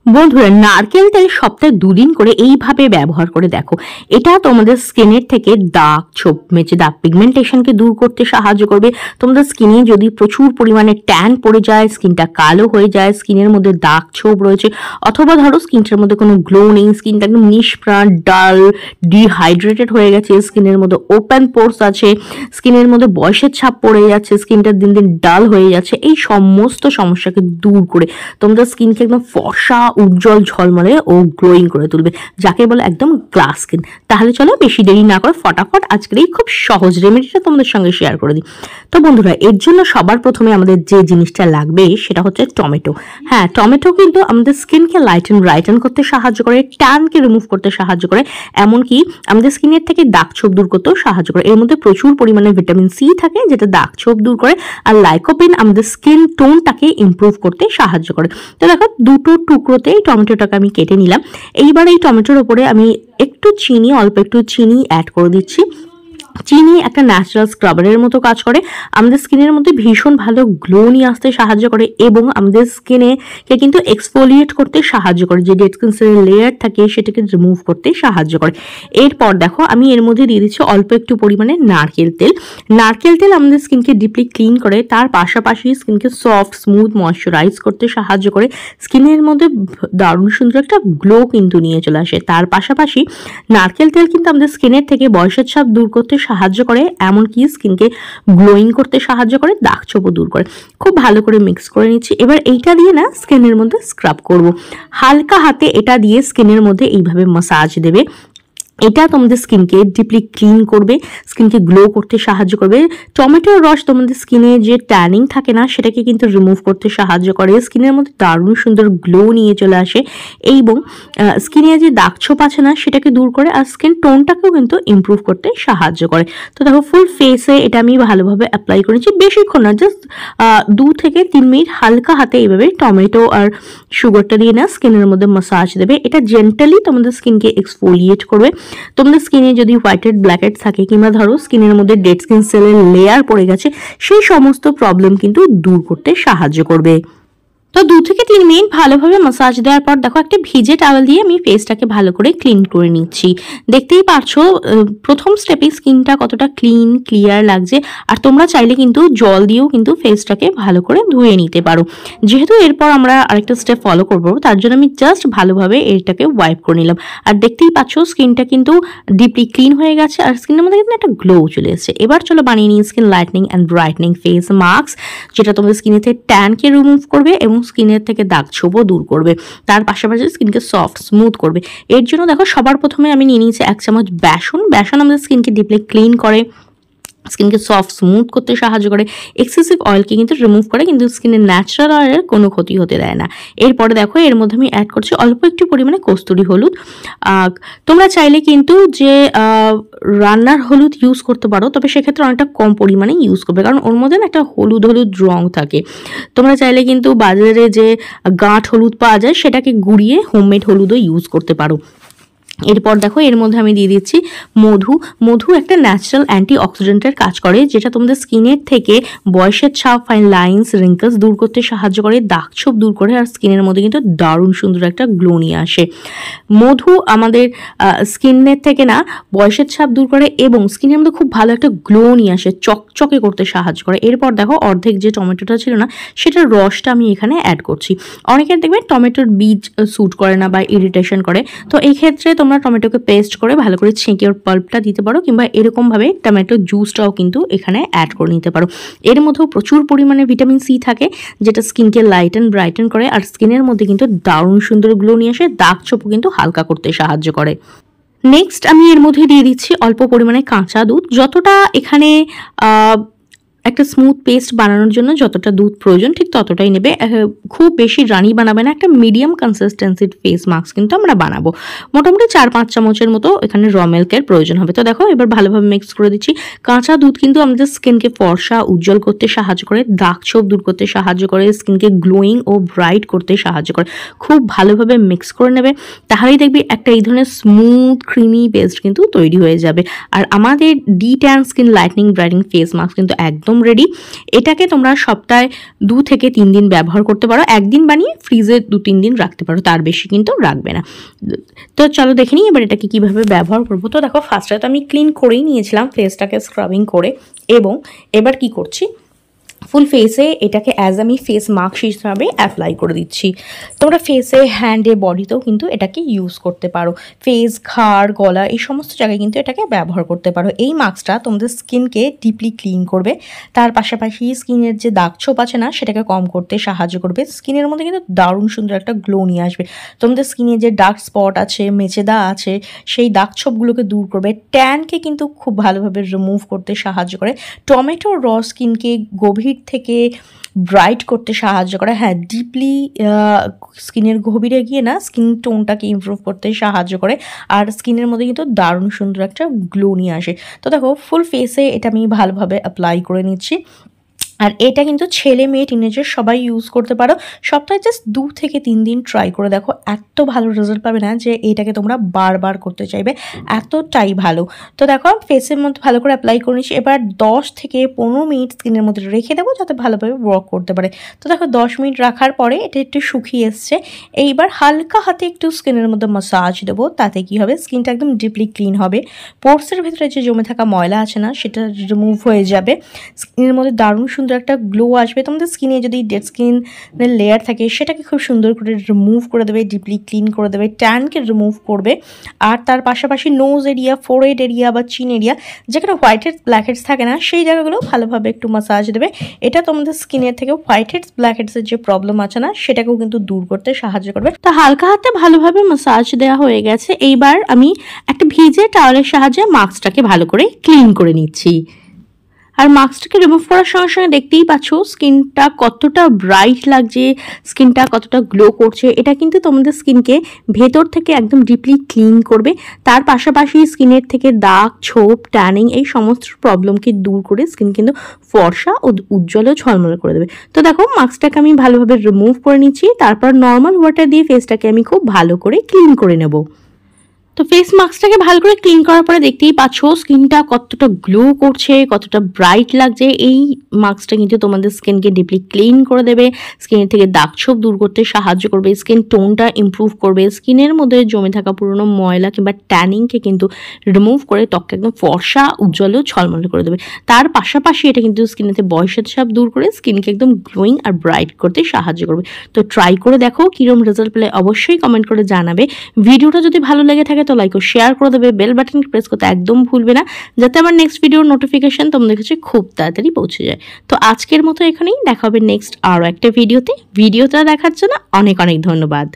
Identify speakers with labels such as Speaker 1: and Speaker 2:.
Speaker 1: বন্ধুরা, নারকেল তেল সপ্তাহে 2 দিন করে এইভাবে ব্যবহার করে দেখো। এটা তোমাদের স্কিনের থেকে দাগ, ছোপ, মেচে দাগ, পিগমেন্টেশনকে দূর করতে সাহায্য করবে। তোমাদের স্কিনে যদি প্রচুর পরিমাণে ট্যান পড়ে যায়, স্কিনটা কালো হয়ে যায়, স্কিনের মধ্যে দাগ ছোপ রয়েছে, অথবা ধরো স্কিনটার মধ্যে কোনো গ্লো নেই, স্কিনটা একদম নিষ্প্রাণ, ডাল, ডিহাইড্রেটেড হয়ে গেছে, স্কিনের মধ্যে ওপেন পোর্স আছে, স্কিনের মধ্যে বয়সের ছাপ পড়ে যাচ্ছে, স্কিনটা দিন দিন ডাল হয়ে যাচ্ছে, এই সমস্ত সমস্যাকে দূর করে তোমাদের স্কিনকে একদম ফর্সা, উজ্জ্বল, ঝলমলে ও গ্লোয়িং করে তুলবে, যাকে বলে একদম গ্লাস স্কিন। তাহলে চলো বেশি দেরি না করে ফটাফট আজকের এই খুব সহজ রেমেডিটা তোমাদের সঙ্গে শেয়ার করে দিই। তো বন্ধুরা, এর জন্য সবার প্রথমে আমাদের যে জিনিসটা লাগবে সেটা হচ্ছে টমেটো। হ্যাঁ, টমেটো কিন্তু আমাদের স্কিনকে লাইটেন ব্রাইটেন করতে সাহায্য করে, ট্যানকে রিমুভ করতে সাহায্য করে, এমনকি আমাদের স্কিনের থেকে দাগ ছোপ দূর করতেও সাহায্য করে। এর মধ্যে প্রচুর পরিমাণে ভিটামিন সি থাকে, যেটা দাগ ছোপ দূর করে, আর লাইকোপিন আমাদের স্কিন টোনটাকে ইমপ্রুভ করতে সাহায্য করে। তো দেখো, দুটো টুকরোতে এই টমেটোটাকে আমি কেটে নিলাম। এইবার এই টমেটোর উপরে আমি একটু চিনি, অল্প একটু চিনি অ্যাড করে দিচ্ছি। চিনি একটা ন্যাচারাল স্ক্রাবারের মতো কাজ করে, আমাদের স্কিনের মধ্যে ভীষণ ভালো গ্লো নিয়ে আসতে সাহায্য করে এবং আমাদের স্কিনেকে কিন্তু এক্সফোলিয়েট করতে সাহায্য করে, যে ডেড স্কিন সেলের লেয়ার থাকে সেটাকে রিমুভ করতে সাহায্য করে। এরপর দেখো, আমি এর মধ্যে দিয়ে দিচ্ছি অল্প একটু পরিমাণে নারকেল তেল। নারকেল তেল আমাদের স্কিনকে ডিপলি ক্লিন করে, তার পাশাপাশি স্কিনকে সফট, স্মুথ, ময়শ্চারাইজ করতে সাহায্য করে, স্কিনের মধ্যে দারুণ সুন্দর একটা গ্লো কিন্তু নিয়ে চলে আসে। তার পাশাপাশি নারকেল তেল কিন্তু আমাদের স্কিনের থেকে বয়সের ছাপ দূর করতে সাহায্য করে, এমনকি স্কিনকে গ্লোয়িং করতে সাহায্য করে, দাগ ছোপও দূর করে। খুব ভালো করে মিক্স করে নিচ্ছি। এবার এইটা দিয়ে না স্কিনের মধ্যে স্ক্রাব করব। হালকা হাতে এটা দিয়ে স্কিনের মধ্যে এইভাবে মাসাজ দেবে। এটা তোমাদের স্কিনকে ডিপলি ক্লিন করবে, স্কিনকে গ্লো করতে সাহায্য করবে। টমেটোর রস তোমাদের স্কিনে যে ট্যানিং থাকে না সেটাকে কিন্তু রিমুভ করতে সাহায্য করে, স্কিনের মধ্যে দারুণ সুন্দর গ্লো নিয়ে চলে আসে এবং স্কিনে যে দাগ ছোপ আছে না সেটাকে দূর করে, আর স্কিন টোনটাকেও কিন্তু ইমপ্রুভ করতে সাহায্য করে। তো দেখো, ফুল ফেসে এটা আমি ভালোভাবে অ্যাপ্লাই করেছি, বেশিক্ষণ না, জাস্ট 2 থেকে 3 মিনিট হালকা হাতে এইভাবে টমেটো আর সুগারটা দিয়ে না স্কিনের মধ্যে মাসাজ দেবে। এটা জেন্টালি তোমাদের স্কিনকে এক্সফোলিয়েট করবে। তোমাদের স্কিনে যদি হোয়াইট হেড, ব্ল্যাক হেড থাকে, কিংবা ধরো স্কিনের মধ্যে ডেড স্কিন সেলের লেয়ার পড়ে গেছে, সেই সমস্ত প্রবলেম কিন্তু দূর করতে সাহায্য করবে। তো 2 থেকে 3 মিনিট ভালোভাবে মাসাজ দেওয়ার পর দেখো, একটা ভিজে টাওয়েল দিয়ে আমি ফেসটাকে ভালো করে ক্লিন করে নিচ্ছি। দেখতেই পারছো প্রথম স্টেপে স্কিনটা কতটা ক্লিন, ক্লিয়ার লাগছে। আর তোমরা চাইলে কিন্তু জল দিয়েও কিন্তু ফেসটাকে ভালো করে ধুয়ে নিতে পারো। যেহেতু এরপর আমরা আরেকটা স্টেপ ফলো করবো, তার জন্য আমি জাস্ট ভালোভাবে এটাকে ওয়াইপ করে নিলাম। আর দেখতেই পাচ্ছ স্কিনটা কিন্তু ডিপলি ক্লিন হয়ে গেছে, আর স্কিনের মধ্যে কিন্তু একটা গ্লো চলে এসেছে। এবার চলো বানিয়ে নিই skin lightning and brightening face mask, যেটা তোমাদের স্কিনের থেকে ট্যানকে রিমুভ করবে এবং স্কিনের থেকে দাগ ছোপও দূর করবে, তার পাশাপাশি স্কিনকে সফট, স্মুথ করবে। এর জন্য দেখো, সবার প্রথমে আমি নিয়ে নিয়েছি 1 চামচ বেসন। বেসন আমাদের স্কিনকে ডিপলি ক্লিন করে, স্কিনকে সফট, স্মুথ করতে সাহায্য করে, এক্সেসিভ অয়েলকে কিন্তু রিমুভ করে, কিন্তু স্কিনের ন্যাচারাল অয়েলের কোনো ক্ষতি হতে দেয় না। এরপরে দেখো, এর মধ্যে আমি অ্যাড করছি অল্প একটু পরিমাণে কস্তুরি হলুদ। তোমরা চাইলে কিন্তু যে রান্নার হলুদ ইউজ করতে পারো, তবে সেক্ষেত্রে অনেকটা কম পরিমাণে ইউজ করবে, কারণ ওর মধ্যে না একটা হলুদ হলুদ রং থাকে। তোমরা চাইলে কিন্তু বাজারে যে গাঁট হলুদ পাওয়া যায় সেটাকে গুঁড়িয়ে হোমমেড হলুদও ইউজ করতে পারো। এরপর দেখো, এর মধ্যে আমি দিয়ে দিচ্ছি মধু। মধু একটা ন্যাচারাল অ্যান্টি অক্সিডেন্টের কাজ করে, যেটা তোমাদের স্কিনের থেকে বয়সের ছাপ, ফাইন লাইন্স, রিঙ্কলস দূর করতে সাহায্য করে, দাগ ছোপ দূর করে, আর স্কিনের মধ্যে কিন্তু দারুণ সুন্দর একটা গ্লো নিয়ে আসে। মধু আমাদের স্কিনের থেকে না বয়সের ছাপ দূর করে এবং স্কিনের মধ্যে খুব ভালো একটা গ্লো নিয়ে আসে, চকচকে করতে সাহায্য করে। এরপর দেখো, অর্ধেক যে টমেটোটা ছিল না সেটার রসটা আমি এখানে অ্যাড করছি। অনেকের দেখবে টমেটোর বীজ স্যুট করে না বা ইরিটেশন করে, তো এই ক্ষেত্রে তোমরা টমেটোকে পেস্ট করে ভালো করে ছেঁকে ওর পাল্পটা দিতে পারো, কিংবা এরকমভাবে টমেটোর জুসটাও কিন্তু এখানে অ্যাড করে নিতে পারো। এর মধ্যেও প্রচুর পরিমাণে ভিটামিন সি থাকে, যেটা স্কিনকে লাইটেন ব্রাইটেন করে, আর স্কিনের মধ্যে কিন্তু দারুণ সুন্দর গ্লো নিয়ে আসে, দাগ ছোপও কিন্তু হালকা করতে সাহায্য করে। নেক্সট আমি এর মধ্যে দিয়ে দিচ্ছি অল্প পরিমাণে কাঁচা দুধ। যতটা এখানে একটা স্মুথ পেস্ট বানানোর জন্য যতটা দুধ প্রয়োজন ঠিক ততটাই নেবে, খুব বেশি রানি বানাবে না, একটা মিডিয়াম কনসিস্টেন্সির ফেস মাস্ক কিন্তু আমরা বানাবো। মোটামুটি 4-5 চামচের মতো এখানে র মিল্কের প্রয়োজন হবে। তো দেখো, এবার ভালোভাবে মিক্স করে দিচ্ছি। কাঁচা দুধ কিন্তু আমাদের স্কিনকে ফর্সা, উজ্জ্বল করতে সাহায্য করে, দাগ ছোপ দূর করতে সাহায্য করে, স্কিনকে গ্লোয়িং ও ব্রাইট করতে সাহায্য করে। খুব ভালোভাবে মিক্স করে নেবে, তাহলেই দেখবি একটা এই ধরনের স্মুথ ক্রিমি পেস্ট কিন্তু তৈরি হয়ে যাবে। আর আমাদের D tan skin lightning brightening face mask কিন্তু একদম একদম রেডি। এটাকে তোমরা সপ্তাহে 2 থেকে 3 দিন ব্যবহার করতে পারো, একদিন বানিয়ে ফ্রিজে 2-3 দিন রাখতে পারো, তার বেশি কিন্তু রাখবে না। তো চলো দেখে নিই এবার এটাকে কীভাবে ব্যবহার করবো। তো দেখো ফার্স্টে তো আমি ক্লিন করেই নিয়েছিলাম ফেসটাকে স্ক্রাবিং করে, এবং এবার কি করছি, ফুল ফেসে এটাকে অ্যাজ আমি ফেস মাস্ক হিসাবে অ্যাপ্লাই করে দিচ্ছি। তোমরা ফেসে, হ্যান্ডে, বডিতেও কিন্তু এটাকে ইউজ করতে পারো। ফেস, ঘাড়, গলা এই সমস্ত জায়গায় কিন্তু এটাকে ব্যবহার করতে পারো। এই মাস্কটা তোমাদের স্কিনকে ডিপলি ক্লিন করবে, তার পাশাপাশি স্কিনের যে দাগ ছোপ আছে না সেটাকে কম করতে সাহায্য করবে। স্কিনের মধ্যে কিন্তু দারুণ সুন্দর একটা গ্লো নিয়ে আসবে। তোমাদের স্কিনে যে ডার্ক স্পট আছে, মেচেদা আছে, সেই দাগ ছোপগুলোকে দূর করবে। ট্যানকে কিন্তু খুব ভালোভাবে রিমুভ করতে সাহায্য করে। টমেটো র স্কিনকে গভীর থেকে ব্রাইট করতে সাহায্য করে। হ্যাঁ, ডিপলি স্কিনের গভীরে গিয়ে না স্কিন টোনটাকে ইমপ্রুভ করতে সাহায্য করে, আর স্কিনের মধ্যে কিন্তু দারুণ সুন্দর একটা গ্লো নিয়ে আসে। তো দেখো ফুল ফেসে এটা আমি ভালোভাবে অ্যাপ্লাই করে নিচ্ছি। আর এটা কিন্তু ছেলে মেয়ে টিনেজার সবাই ইউজ করতে পারো। সপ্তাহে জাস্ট 2 থেকে 3 দিন ট্রাই করে দেখো, এত ভালো রেজাল্ট পাবে না যে এটাকে তোমরা বারবার করতে চাইবে, এতটাই ভালো। তো দেখো ফেসের মধ্যে ভালো করে অ্যাপ্লাই করে নিচ্ছি। এবার 10 থেকে 15 মিনিট স্কিনের মধ্যে রেখে দেবো যাতে ভালোভাবে ওয়ার্ক করতে পারে। তো দেখো 10 মিনিট রাখার পরে এটা একটু শুকিয়ে এসছে। এইবার হালকা হাতে একটু স্কিনের মধ্যে মাসাজ দেবো, তাতে কি হবে, স্কিনটা একদম ডিপলি ক্লিন হবে। পোর্সের ভেতরে যে জমে থাকা ময়লা আছে না সেটা রিমুভ হয়ে যাবে, স্কিনের মধ্যে দারুণ সুন্দর একটা গ্লো আসবে। তোমাদের স্কিনে যদি ডেড স্কিনের লেয়ার থাকে সেটাকে খুব সুন্দর করে রিমুভ করে দেবে, ডিপলি ক্লিন করে দেবে, ট্যানকে রিমুভ করবে। আর তার পাশাপাশি নোজ এরিয়া, ফোরহেড এরিয়া বা চিন এরিয়া যেখানে হোয়াইট হেডস ব্ল্যাক হেডস থাকে না সেই জায়গাগুলো ভালোভাবে একটু মাসাজ দেবে। এটা তোমাদের স্কিনের থেকে হোয়াইট হেডস ব্ল্যাক হেডসের যে প্রবলেম আছে না সেটাকেও কিন্তু দূর করতে সাহায্য করবে। তো হালকা হাতে ভালোভাবে মাসাজ দেওয়া হয়ে গেছে। এইবার আমি একটা ভিজে টাওয়ালের সাহায্যে মাস্কটাকে ভালো করে ক্লিন করে নিচ্ছি। আর মাস্কটাকে রিমুভ করার সঙ্গে সঙ্গে দেখতেই পাচ্ছ স্কিনটা কতটা ব্রাইট লাগছে, স্কিনটা কতটা গ্লো করছে। এটা কিন্তু তোমাদের স্কিনকে ভেতর থেকে একদম ডিপলি ক্লিন করবে, তার পাশাপাশি স্কিনের থেকে দাগ, ছোপ, ট্যানিং এই সমস্ত প্রবলেমকে দূর করে স্কিন কিন্তু ফর্সা ও উজ্জ্বল ও ঝলমলে করে দেবে। তো দেখো মাস্কটাকে আমি ভালোভাবে রিমুভ করে নিচ্ছি, তারপর নর্মাল ওয়াটার দিয়ে ফেসটাকে আমি খুব ভালো করে ক্লিন করে নেব। তো ফেস মাস্কটাকে ভালো করে ক্লিন করার পরে দেখতেই পাচ্ছ স্কিনটা কতটা গ্লো করছে, কতটা ব্রাইট লাগছে। এই মাস্কটা কিন্তু তোমাদের স্কিনকে ডিপলি ক্লিন করে দেবে, স্কিনের থেকে দাগ ছোপ দূর করতে সাহায্য করবে, স্কিন টোনটা ইমপ্রুভ করবে, স্কিনের মধ্যে জমে থাকা পুরোনো ময়লা কিংবা ট্যানিংকে কিন্তু রিমুভ করে ত্বককে একদম ফর্সা, উজ্জ্বল ও ঝলমলে করে দেবে। তার পাশাপাশি এটা কিন্তু স্কিনেতে বয়সের ছাপ দূর করে স্কিনকে একদম গ্লোয়িং আর ব্রাইট করতে সাহায্য করবে। তো ট্রাই করে দেখো, কিরম রেজাল্ট পেলে অবশ্যই কমেন্ট করে জানাবে। ভিডিওটা যদি ভালো লেগে থাকে তো লাইক ও শেয়ার করে দেবে, বেল বাটন প্রেস করতে একদম ভুলবে না যাতে আমার নেক্সট ভিডিওর নোটিফিকেশন তোমাদের কাছে খুব তাড়াতাড়ি পৌঁছে যায়। তো আজকের মতো এখানেই, দেখা হবে নেক্সট আরও একটা ভিডিওতে। ভিডিওটা দেখার জন্য অনেক অনেক ধন্যবাদ।